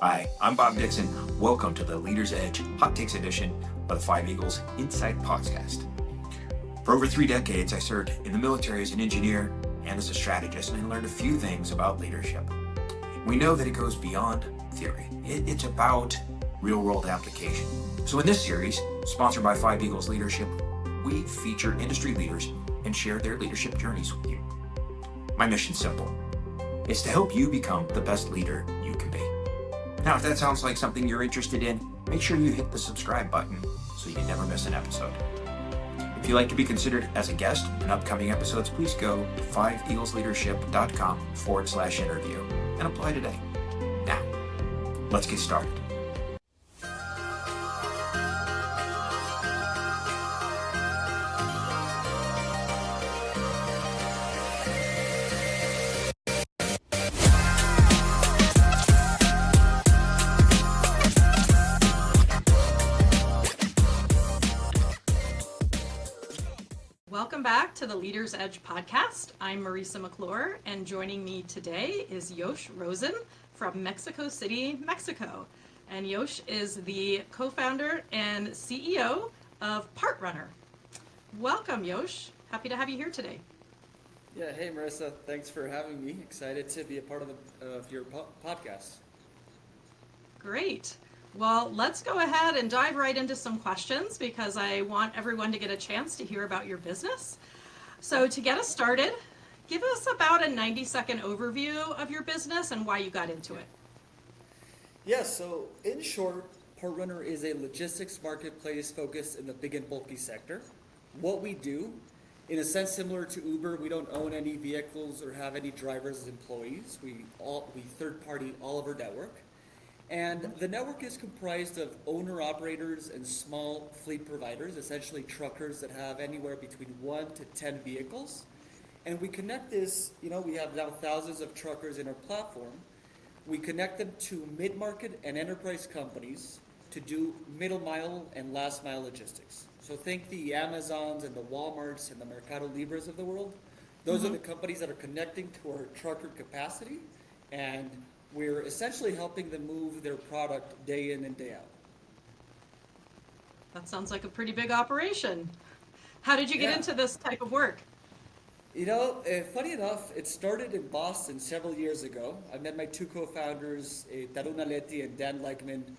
Hi, I'm Bob Dixon. Welcome to the Leader's Edge Hot Takes edition of the Five Eagles Insight Podcast. For over 3 decades, I served in the military as an engineer and as a strategist, and I learned a few things about leadership. We know that it goes beyond theory. It's about real-world application. So in this series, sponsored by Five Eagles Leadership, we feature industry leaders and share their leadership journeys with you. My mission's simple. It's to help you become the best leader you can be. Now, if that sounds like something you're interested in, make sure you hit the subscribe button so you never miss an episode. If you'd like to be considered as a guest in upcoming episodes, please go to 5eaglesleadership.com/interview and apply today. Now, let's get started. Welcome back to the Leader's Edge podcast. I'm Marisa McClure, and joining me today is Yosh Rozen from Mexico City, Mexico. And Yosh is the co-founder and CEO of Part Runner. Welcome, Yosh. Happy to have you here today. Yeah, hey Marissa, thanks for having me. Excited to be a part of your podcast. Great. Well, let's go ahead and dive right into some questions because I want everyone to get a chance to hear about your business. So to get us started, give us about a 90-second overview of your business and why you got into it. Yeah, so in short, Part Runner is a logistics marketplace focused in the big and bulky sector. What we do, in a sense similar to Uber, we don't own any vehicles or have any drivers as employees. We third party all of our network. And the network is comprised of owner-operators and small fleet providers, essentially truckers that have anywhere between 1 to 10 vehicles. And we connect this, we have now thousands of truckers in our platform. We connect them to mid-market and enterprise companies to do middle mile and last mile logistics. So think the Amazons and the Walmarts and the Mercado Libres of the world. Those are the companies that are connecting to our trucker capacity, and we're essentially helping them move their product day in and day out. That sounds like a pretty big operation. How did you get into this type of work? Funny enough, it started in Boston several years ago. I met my two co-founders, Tarun Aleti and Dan Leichman,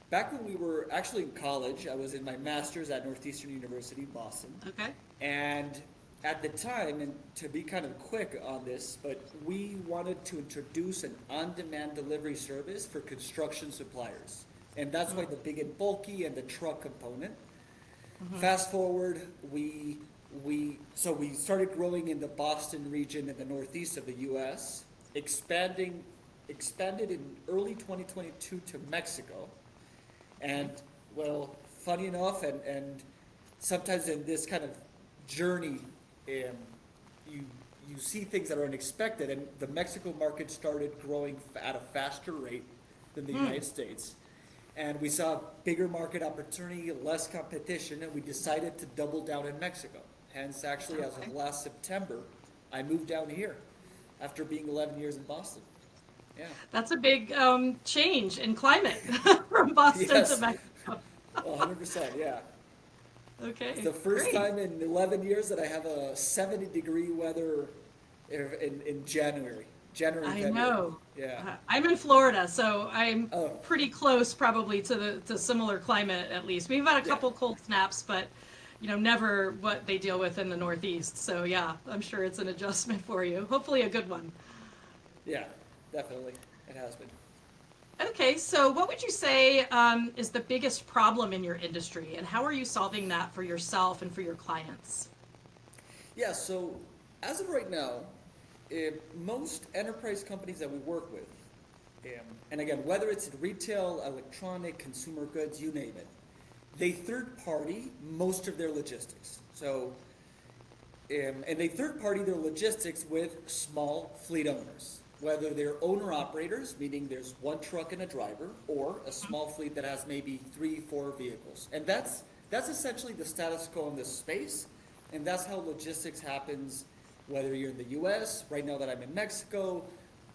back when we were actually in college. I was in my master's at Northeastern University in Boston. Okay. And at the time, and to be kind of quick on this, but we wanted to introduce an on-demand delivery service for construction suppliers. And that's why the big and bulky and the truck component. Fast forward, we started growing in the Boston region in the northeast of the US, expanded in early 2022 to Mexico. And well, funny enough, and sometimes in this kind of journey, you see things that are unexpected, and the Mexico market started growing at a faster rate than the United States. And we saw a bigger market opportunity, less competition, and we decided to double down in Mexico. Hence, actually, as of last September, I moved down here after being 11 years in Boston. Yeah. That's a big change in climate from Boston to Mexico. 100%, yeah. Okay. It's the first time in 11 years that I have a 70-degree weather in January. I know. Yeah. I'm in Florida, so I'm pretty close probably to similar climate at least. We've had a couple cold snaps, but never what they deal with in the Northeast. So yeah, I'm sure it's an adjustment for you. Hopefully a good one. Yeah, definitely. It has been. Okay, so what would you say is the biggest problem in your industry, and how are you solving that for yourself and for your clients? Yeah, so as of right now, most enterprise companies that we work with, and again, whether it's in retail, electronic, consumer goods, you name it, they third party most of their logistics. So, and they third party their logistics with small fleet owners. Whether they're owner-operators, meaning there's one truck and a driver, or a small fleet that has maybe 3-4 vehicles. And that's essentially the status quo in this space, and that's how logistics happens, whether you're in the US, right now that I'm in Mexico,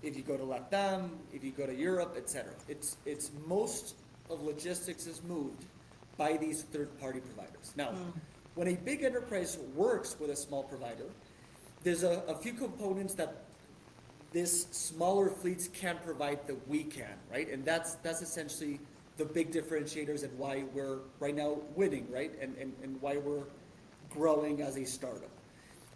if you go to Latam, if you go to Europe, etc. It's most of logistics is moved by these third-party providers. Now, when a big enterprise works with a small provider, there's a few components that this smaller fleets can't provide that we can, right? And that's essentially the big differentiators and why we're right now winning, right? And why we're growing as a startup.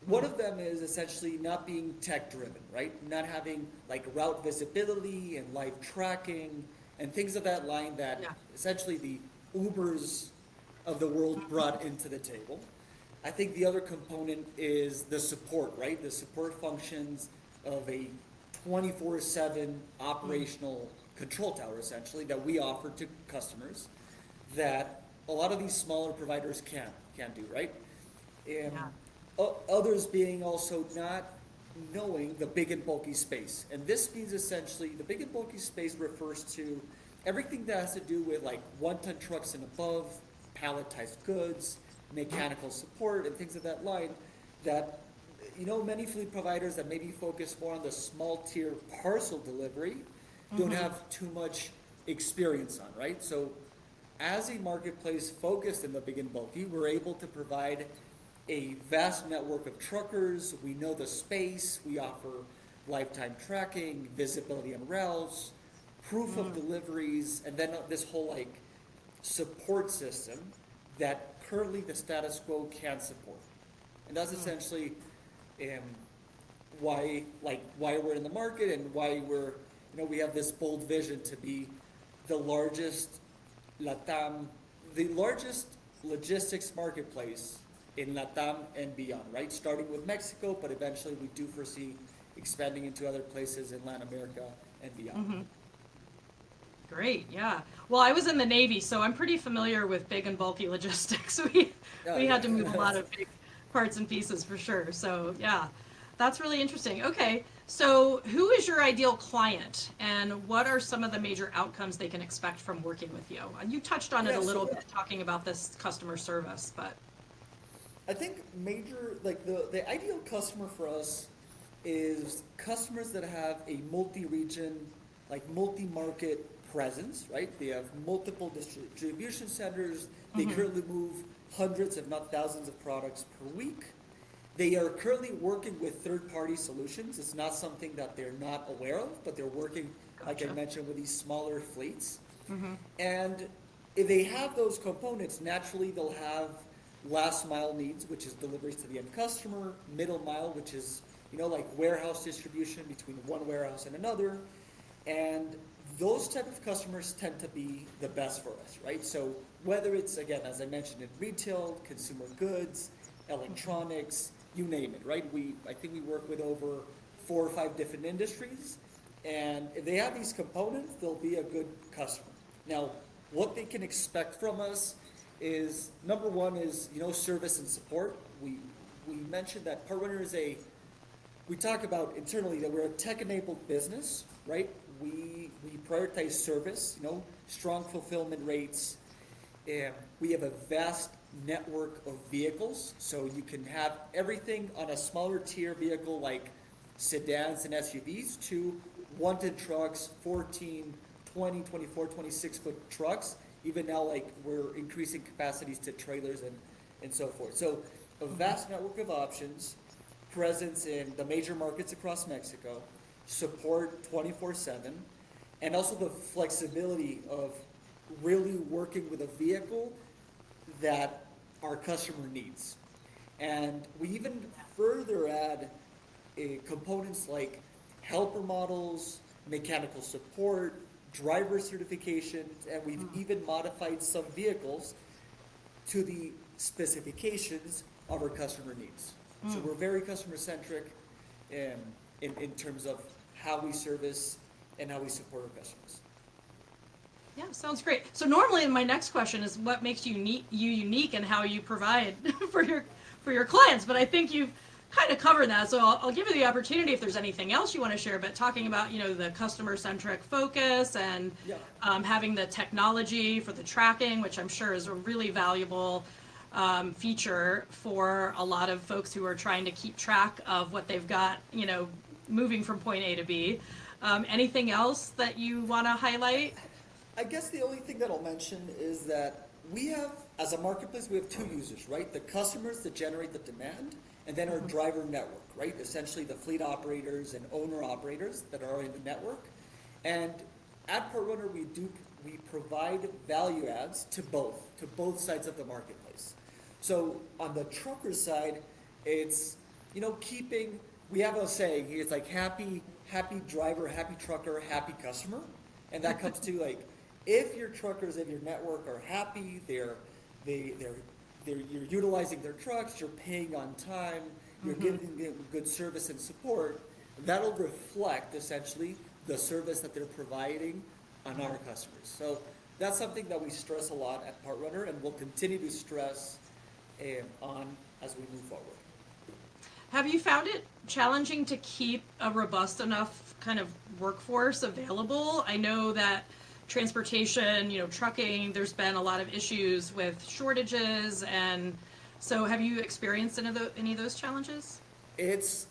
One of them is essentially not being tech driven, right? Not having like route visibility and live tracking and things of that line that essentially the Ubers of the world brought into the table. I think the other component is the support, right? The support functions of a 24/7 operational control tower, essentially, that we offer to customers that a lot of these smaller providers can't do, right? And others being also not knowing the big and bulky space. And this means essentially the big and bulky space refers to everything that has to do with like 1-ton trucks and above, palletized goods, mechanical support, and things of that line that, you know, many fleet providers that maybe focus more on the small tier parcel delivery don't have too much experience on, right? So as a marketplace focused in the big and bulky, we're able to provide a vast network of truckers. We know the space. We offer lifetime tracking, visibility on routes, proof of deliveries, and then this whole like support system that currently the status quo can't support. And that's essentially why we're in the market and why we have this bold vision to be the largest logistics marketplace in Latam and beyond, right? Starting with Mexico, but eventually we do foresee expanding into other places in Latin America and beyond. Great, yeah. Well, I was in the Navy, so I'm pretty familiar with big and bulky logistics. We had to move a lot of big parts and pieces for sure. So yeah, that's really interesting. Okay, so who is your ideal client, and what are some of the major outcomes they can expect from working with you? And you touched on it a little bit, talking about this customer service, but I think the ideal customer for us is customers that have a multi-region, like multi-market presence, right? They have multiple distribution centers. They currently move hundreds, if not thousands of products per week. They are currently working with third-party solutions. It's not something that they're not aware of, but they're working, like I mentioned, with these smaller fleets. And if they have those components, naturally they'll have last mile needs, which is deliveries to the end customer, middle mile, which is, like warehouse distribution between one warehouse and another. And those type of customers tend to be the best for us, right? So whether it's, again, as I mentioned, in retail, consumer goods, electronics, you name it, right? I think we work with over 4 or 5 different industries. And if they have these components, they'll be a good customer. Now, what they can expect from us is, number one is, service and support. We mentioned that PartRunner is we talk about internally that we're a tech-enabled business, right? We prioritize service, strong fulfillment rates. We have a vast network of vehicles, so you can have everything on a smaller tier vehicle like sedans and SUVs to 1-ton trucks, 14, 20, 24, 26-foot trucks. Even now, like, we're increasing capacities to trailers and so forth. So a vast network of options, presence in the major markets across Mexico, support 24/7, and also the flexibility of really working with a vehicle that our customer needs. And we even further add components like helper models, mechanical support, driver certifications, and we've even modified some vehicles to the specifications of our customer needs. So we're very customer centric in terms of how we service and how we support our customers. yeah, sounds great. So normally my next question is what makes you unique and how you provide for your clients, but I think you've kind of covered that. So I'll give you the opportunity if there's anything else you want to share, but talking about, the customer-centric focus and having the technology for the tracking, which I'm sure is a really valuable feature for a lot of folks who are trying to keep track of what they've got, moving from point A to B. Anything else that you want to highlight? I guess the only thing that I'll mention is that we have, as a marketplace, we have two users, right? The customers that generate the demand, and then our driver network, right? Essentially the fleet operators and owner operators that are in the network. And at PartRunner, we provide value adds to both sides of the marketplace. So on the trucker side, it's, keeping, we have a saying, it's like happy driver, happy trucker, happy customer. And that comes to like, if your truckers in your network are happy, you're utilizing their trucks, you're paying on time, you're giving them good service and support, that'll reflect essentially the service that they're providing on our customers. So that's something that we stress a lot at PartRunner and will continue to stress on as we move forward. Have you found it challenging to keep a robust enough kind of workforce available? I know that transportation, trucking, there's been a lot of issues with shortages, and so have you experienced any of those challenges? It's,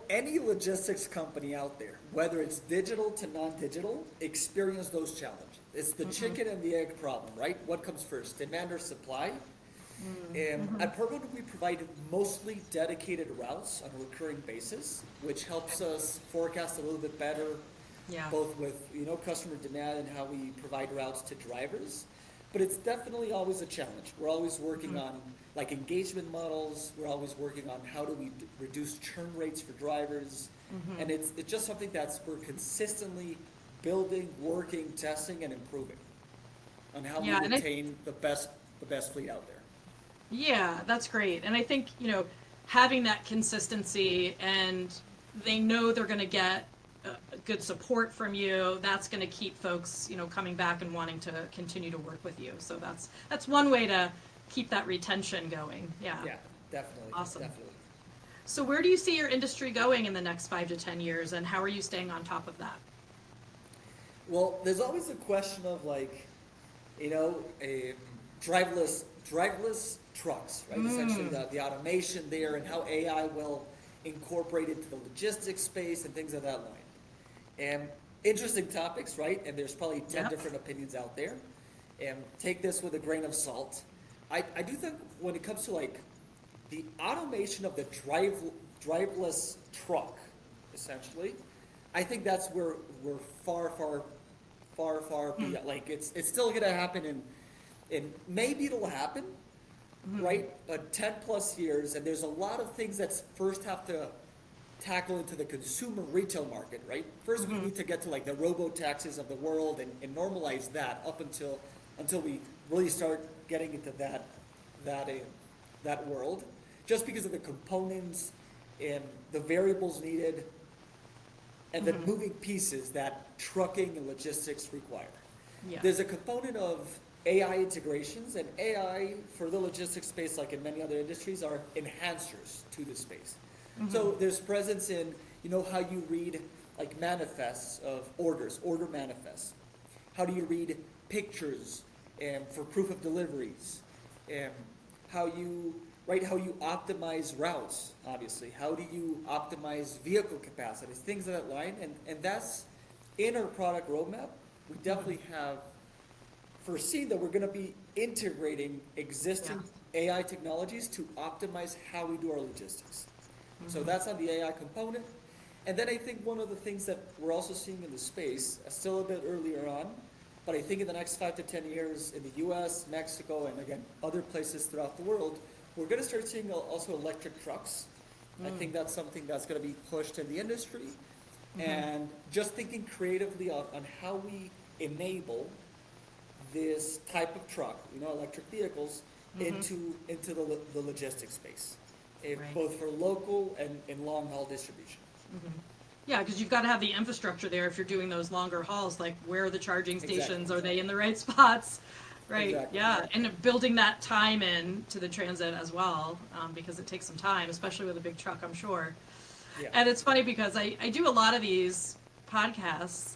any logistics company out there, whether it's digital to non-digital, experience those challenges. It's the chicken and the egg problem, right? What comes first, demand or supply? And at PartRunner, we provide mostly dedicated routes on a recurring basis, which helps us forecast a little bit better, both with customer demand and how we provide routes to drivers. But it's definitely always a challenge. We're always working on like engagement models. We're always working on how do we reduce churn rates for drivers, and it's just something we're consistently building, working, testing, and improving on how we retain the best fleet out there. Yeah, that's great. And I think, having that consistency and they know they're going to get good support from you, that's going to keep folks, coming back and wanting to continue to work with you. So that's one way to keep that retention going. Yeah. Yeah, definitely. Awesome. Definitely. So where do you see your industry going in the next 5 to 10 years, and how are you staying on top of that? Well, there's always a question of like, driverless trucks, right? Essentially the automation there and how AI will incorporate into the logistics space and things of that line. And interesting topics, right? And there's probably 10 different opinions out there. And take this with a grain of salt. I do think when it comes to like the automation of the driveless truck, essentially, I think that's where we're far beyond. Like it's still gonna happen and maybe it'll happen, right? But 10 plus years, and there's a lot of things that first have to tackle into the consumer retail market, right? First, we need to get to like the robo-taxis of the world and normalize that up until we really start getting into that world, just because of the components and the variables needed and the moving pieces that trucking and logistics require. Yeah. There's a component of AI integrations, and AI for the logistics space, like in many other industries, are enhancers to the space. So there's presence in, how you read like manifests of orders, order manifests. How do you read pictures for proof of deliveries? How you optimize routes, obviously. How do you optimize vehicle capacities, things of that line. And that's in our product roadmap. We definitely have foreseen that we're going to be integrating existing AI technologies to optimize how we do our logistics. So that's on the AI component. And then I think one of the things that we're also seeing in the space, still a bit earlier on, but I think in the next 5 to 10 years in the US, Mexico, and again, other places throughout the world, we're going to start seeing also electric trucks. I think that's something that's going to be pushed in the industry. And just thinking creatively on how we enable this type of truck, electric vehicles, into the logistics space, both for local and long haul distribution. Yeah, because you've got to have the infrastructure there if you're doing those longer hauls. Like, where are the charging stations? Are they in the right spots? Right. Exactly. Yeah, and building that time in to the transit as well, because it takes some time, especially with a big truck, I'm sure. Yeah. And it's funny because I do a lot of these podcasts,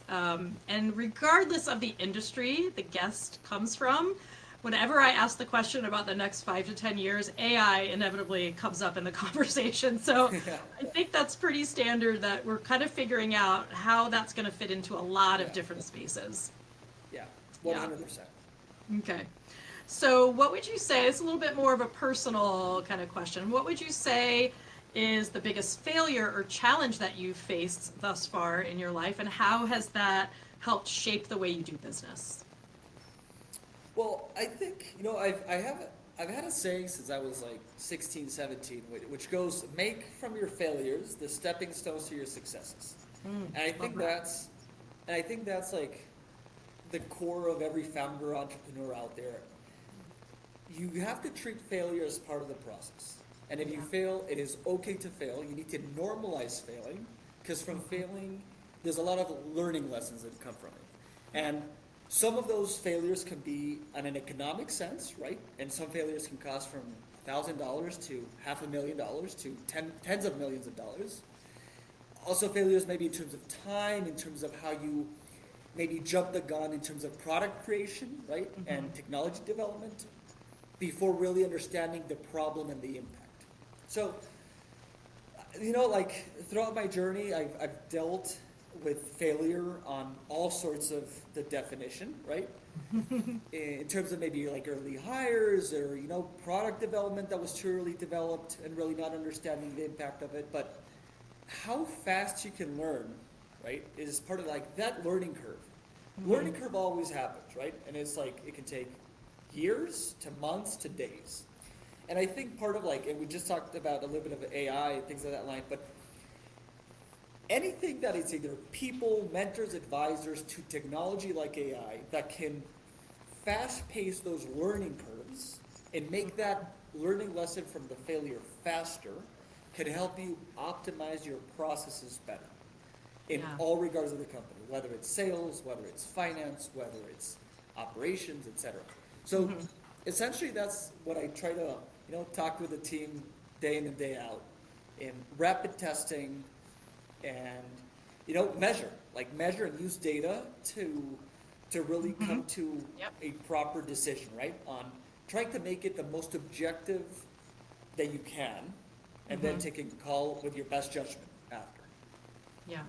and regardless of the industry the guest comes from, whenever I ask the question about the next 5 to 10 years, AI inevitably comes up in the conversation. So I think that's pretty standard that we're kind of figuring out how that's going to fit into a lot of different spaces. Yeah, Yeah. 100%. Okay. So what would you say, it's a little bit more of a personal kind of question, what would you say is the biggest failure or challenge that you've faced thus far in your life, and how has that helped shape the way you do business? Well, I think, I've had a saying since I was like 16, 17, which goes, make from your failures the stepping stones to your successes. And I think that's like the core of every founder entrepreneur out there. You have to treat failure as part of the process. And if you fail, it is okay to fail. You need to normalize failing, because from failing, there's a lot of learning lessons that come from it. And some of those failures can be on an economic sense, right? And some failures can cost from $1,000 to $500,000 to tens of millions of dollars. Also, failures maybe in terms of time, in terms of how you maybe jump the gun in terms of product creation, right? And technology development before really understanding the problem and the impact. So, like throughout my journey, I've dealt with failure on all sorts of the definition, right? In terms of maybe like early hires or, product development that was too early developed and really not understanding the impact of it. But how fast you can learn, right, is part of like that learning curve. Learning curve always happens, right? And it's like, it can take years to months to days. And I think part of like, and we just talked about a little bit of AI and things of that line, but anything that is either people, mentors, advisors to technology like AI that can fast pace those learning curves and make that learning lesson from the failure faster can help you optimize your processes better in all regards of the company, whether it's sales, whether it's finance, whether it's operations, etc. So essentially that's what I try to, talk with the team day in and day out in rapid testing and, measure and use data to really come to a proper decision, right? On trying to make it the most objective that you can and then taking a call with your best judgment after. Yeah.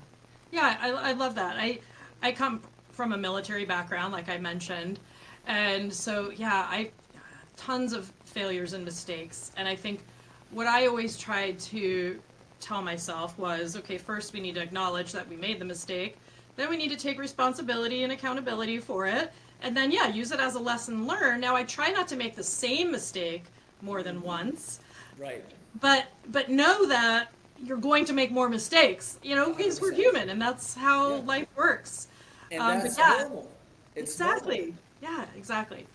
Yeah, I love that. I come from a military background, like I mentioned. And so, I tons of failures and mistakes. And I think what I always tried to tell myself was, okay, first we need to acknowledge that we made the mistake. Then we need to take responsibility and accountability for it. And then, use it as a lesson learned. Now, I try not to make the same mistake more than once. Right. But know that you're going to make more mistakes, because we're 100%. human and that's how life works. And that's normal. It's exactly. normal. Yeah, exactly.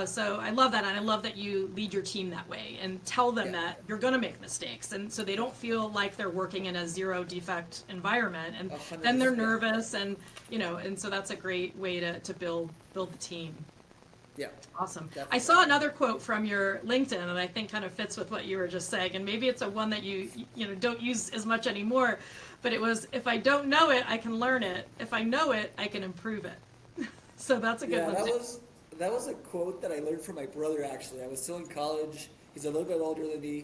So I love that, and I love that you lead your team that way and tell them that you're going to make mistakes, and so they don't feel like they're working in a zero defect environment, and 100%. then they're nervous, and and so that's a great way to build the team. Yeah. Awesome. Definitely. I saw another quote from your LinkedIn, and I think kind of fits with what you were just saying, and maybe it's a one that you don't use as much anymore, but it was, if I don't know it, I can learn it. If I know it, I can improve it. So that's a good one too. That was a quote that I learned from my brother, actually. I was still in college. He's a little bit older than me.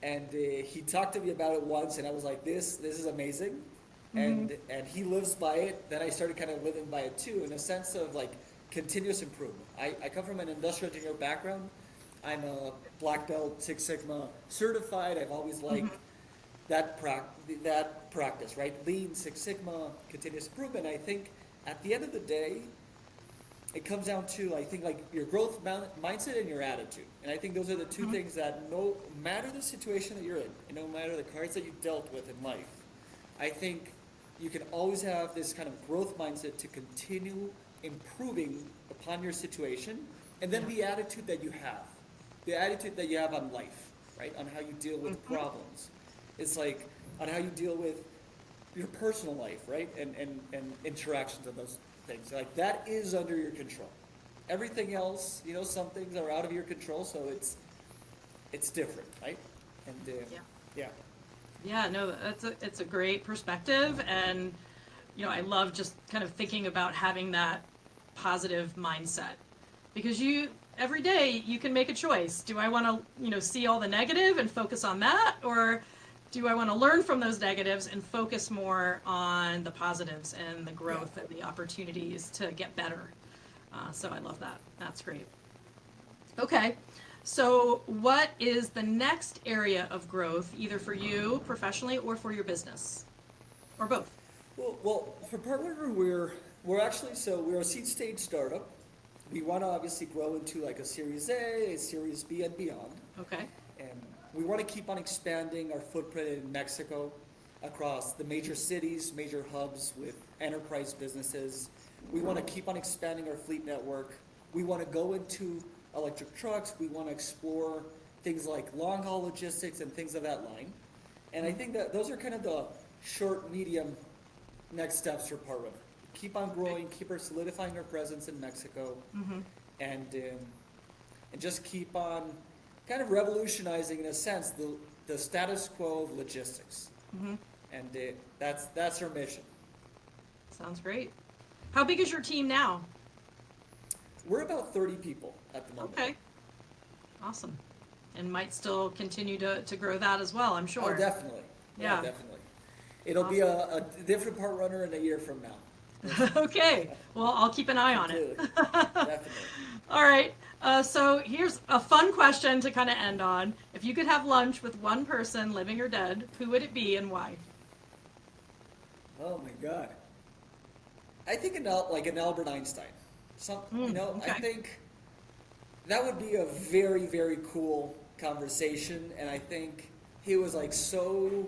And he talked to me about it once, and I was like, this is amazing. And he lives by it. Then I started kind of living by it too, in a sense of like continuous improvement. I come from an industrial engineer background. I'm a Black Belt, Six Sigma certified. I've always liked that practice, right? Lean, Six Sigma, continuous improvement. I think at the end of the day, it comes down to, I think, like your growth mindset and your attitude. And I think those are the two things that no matter the situation that you're in, and no matter the cards that you dealt with in life, I think you can always have this kind of growth mindset to continue improving upon your situation. And then the attitude that you have on life, right? On how you deal with problems. It's like on how you deal with your personal life, right? And interactions of those things. Like that is under your control. Everything else, some things are out of your control, so it's different, right? And no, it's a great perspective, and I love just kind of thinking about having that positive mindset. because every day you can make a choice. Do I want to, see all the negative and focus on that, or do I want to learn from those negatives and focus more on the positives and the growth and the opportunities to get better? So I love that. That's great. Okay. So what is the next area of growth, either for you professionally or for your business, or both? Well, for PartRunner, we're a seed stage startup. We want to obviously grow into like a Series A, a Series B, and beyond. Okay. And we want to keep on expanding our footprint in Mexico across the major cities, major hubs with enterprise businesses. We want to keep on expanding our fleet network. We want to go into electric trucks. We want to explore things like long haul logistics and things of that line. And I think that those are kind of the short, medium next steps for PartRunner. Keep on growing, keep solidifying our presence in Mexico, and just keep on kind of revolutionizing, in a sense, the status quo of logistics. And that's our mission. Sounds great. How big is your team now? We're about 30 people at the moment. Okay. Awesome. And might still continue to grow that as well, I'm sure. Oh, definitely. Yeah. Definitely. It'll be a different PartRunner in a year from now. Okay. Well, I'll keep an eye on it. Definitely. All right. So here's a fun question to kind of end on. If you could have lunch with one person, living or dead, who would it be and why? Oh my God. I think an Albert Einstein. Okay. I think that would be a very, very cool conversation, and I think he was like so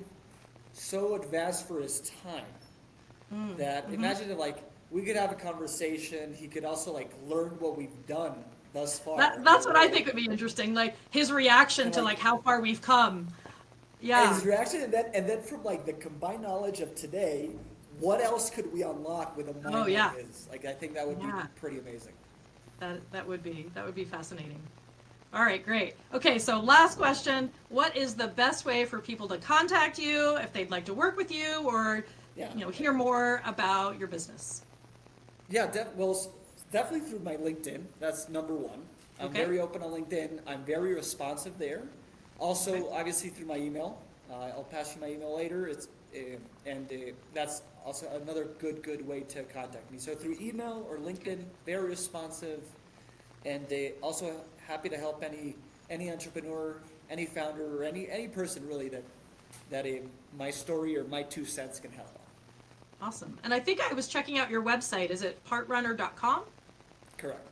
advanced for his time that imagine if like we could have a conversation. He could also like learn what we've done thus far. That's what I think would be interesting, like his reaction to like how far we've come. Yeah. And his reaction, and then from like the combined knowledge of today, what else could we unlock with a mind like his? Like I think that would be pretty amazing. That would be fascinating. All right, great. Okay, so last question. What is the best way for people to contact you if they'd like to work with you or hear more about your business? Yeah, definitely through my LinkedIn. That's number one. I'm very open on LinkedIn. I'm very responsive there. Also, obviously through my email. I'll pass you my email later. That's also another good way to contact me. So through email or LinkedIn, very responsive, and also happy to help any entrepreneur, any founder, or any person really that my story or my 2 cents can help out. Awesome. And I think I was checking out your website. Is it partrunner.com? Correct.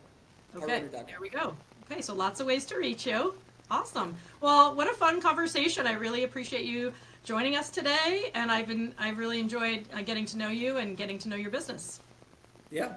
Okay, there we go. Okay, so lots of ways to reach you. Awesome. Well, what a fun conversation. I really appreciate you joining us today, and I've really enjoyed getting to know you and getting to know your business. Yeah,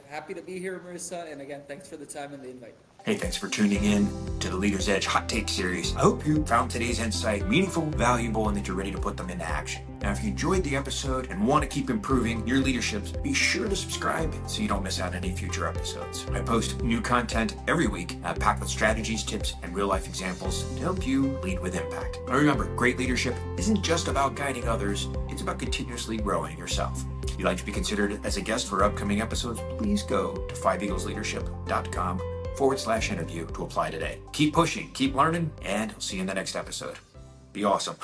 happy to be here, Marissa, and again, thanks for the time and the invite. Hey, thanks for tuning in to the Leader's Edge Hot Take Series. I hope you found today's insight meaningful, valuable, and that you're ready to put them into action. Now, if you enjoyed the episode and want to keep improving your leaderships, be sure to subscribe so you don't miss out on any future episodes. I post new content every week, packed with strategies, tips, and real-life examples to help you lead with impact. Now remember, great leadership isn't just about guiding others, it's about continuously growing yourself. If you'd like to be considered as a guest for upcoming episodes, please go to 5eaglesleadership.com/interview to apply today. Keep pushing, keep learning, and I'll see you in the next episode. Be awesome.